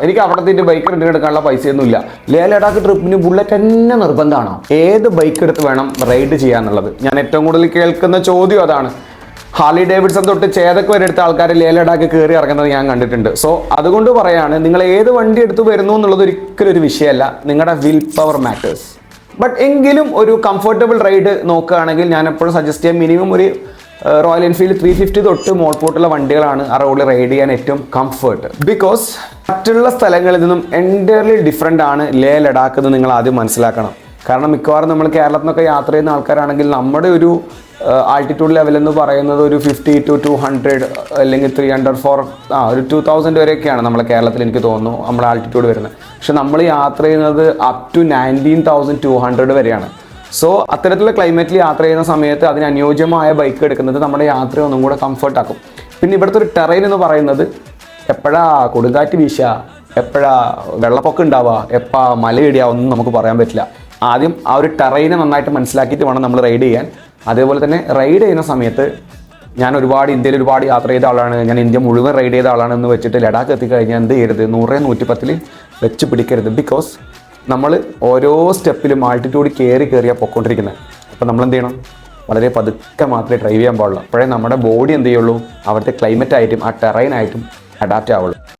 എനിക്ക് അവിടത്തെ ബൈക്ക് റെന്റിന് എടുക്കാനുള്ള പൈസയൊന്നുമില്ല. ലേ ലഡാക്ക് ട്രിപ്പിന് ബുള്ളറ്റ് തന്നെ നിർബന്ധമാണോ? ഏത് ബൈക്ക് എടുത്ത് വേണം റൈഡ് ചെയ്യാന്നുള്ളത് ഞാൻ ഏറ്റവും കൂടുതൽ കേൾക്കുന്ന ചോദ്യം അതാണ്. ഹാർലി ഡേവിഡ്സൺ തൊട്ട് ചേതക്ക് വരെ എടുത്ത ആൾക്കാർ ലേ ലഡാക്ക് കയറി ഇറങ്ങുന്നത് ഞാൻ കണ്ടിട്ടുണ്ട്. സോ അതുകൊണ്ട് പറയാണ്, നിങ്ങൾ ഏത് വണ്ടി എടുത്ത് വരുന്നു എന്നുള്ളത് ഒരിക്കലും ഒരു വിഷയമല്ല. നിങ്ങളുടെ വിൽ പവർ മാറ്റേഴ്സ്. ബട്ട് എങ്കിലും ഒരു കംഫർട്ടബിൾ റൈഡ് നോക്കുകയാണെങ്കിൽ ഞാൻ എപ്പോഴും സജസ്റ്റ് ചെയ്യാം, മിനിമം ഒരു റോയൽ എൻഫീൽഡ് 350 തൊട്ട് മോൾപോട്ടുള്ള വണ്ടികളാണ് ആ റോഡിൽ റൈഡ് ചെയ്യാൻ ഏറ്റവും കംഫർട്ട്. ബിക്കോസ് മറ്റുള്ള സ്ഥലങ്ങളിൽ നിന്നും എൻറ്റയർലി ഡിഫറെൻ്റ് ആണ് ലേ ലഡാക്ക് എന്ന് നിങ്ങൾ ആദ്യം മനസ്സിലാക്കണം. കാരണം മിക്കവാറും നമ്മൾ കേരളത്തിൽ നിന്നൊക്കെ യാത്ര ചെയ്യുന്ന ആൾക്കാരാണെങ്കിൽ നമ്മുടെ ഒരു ആൾട്ടിറ്റ്യൂഡ് ലെവൽ എന്ന് പറയുന്നത് ഒരു 50 to 200 അല്ലെങ്കിൽ 300 ഒരു 2000 വരെയൊക്കെയാണ് നമ്മളെ കേരളത്തിൽ എനിക്ക് തോന്നുന്നു നമ്മുടെ ആൾട്ടിറ്റ്യൂഡ് വരുന്നത്. പക്ഷെ നമ്മൾ യാത്ര ചെയ്യുന്നത് അപ് ടു 19,200 വരെയാണ്. സോ അത്തരത്തിലുള്ള ക്ലൈമറ്റിൽ യാത്ര ചെയ്യുന്ന സമയത്ത് അതിന് അനുയോജ്യമായ ബൈക്ക് എടുക്കുന്നത് നമ്മുടെ യാത്രയെ ഒന്നും കൂടെ കംഫർട്ടാക്കും. പിന്നെ ഇവിടുത്തെ ഒരു ടെറൈൻ എന്ന് പറയുന്നത് എപ്പോഴാ കൊടുങ്കാറ്റ് വീശുക, എപ്പോഴാ വെള്ളപ്പൊക്കം ഉണ്ടാവുക, എപ്പോഴാ മല ഇടിയുക ഒന്നും നമുക്ക് പറയാൻ പറ്റില്ല. ആദ്യം ആ ഒരു ടെറൈനെ നന്നായിട്ട് മനസ്സിലാക്കിയിട്ട് വേണം നമ്മൾ റൈഡ് ചെയ്യാൻ. അതേപോലെ തന്നെ റൈഡ് ചെയ്യുന്ന സമയത്ത് ഞാൻ ഇന്ത്യയിൽ ഒരുപാട് യാത്ര ചെയ്ത ആളാണ്, ഞാൻ ഇന്ത്യ മുഴുവൻ റൈഡ് ചെയ്ത ആളാണെന്ന് വെച്ചിട്ട് ലഡാക്ക് എത്തിക്കഴിഞ്ഞാൽ എന്ത് ചെയ്യരുത്, 100-110 വെച്ച് പിടിക്കരുത്. ബിക്കോസ് നമ്മൾ ഓരോ സ്റ്റെപ്പിലും ആൾട്ടിറ്റ്യൂഡ് കയറിയാണ് പൊയ്ക്കൊണ്ടിരിക്കുന്നത്. അപ്പോൾ നമ്മൾ എന്ത് ചെയ്യണം, വളരെ പതുക്കെ മാത്രമേ ഡ്രൈവ് ചെയ്യാൻ പാടുള്ളൂ. അപ്പോഴേ നമ്മുടെ ബോഡി എന്ത് ചെയ്യുള്ളൂ, അവിടുത്തെ ക്ലൈമറ്റായിട്ടും ആ ടെറൈനായിട്ടും അഡാപ്റ്റ് ആവുള്ളൂ.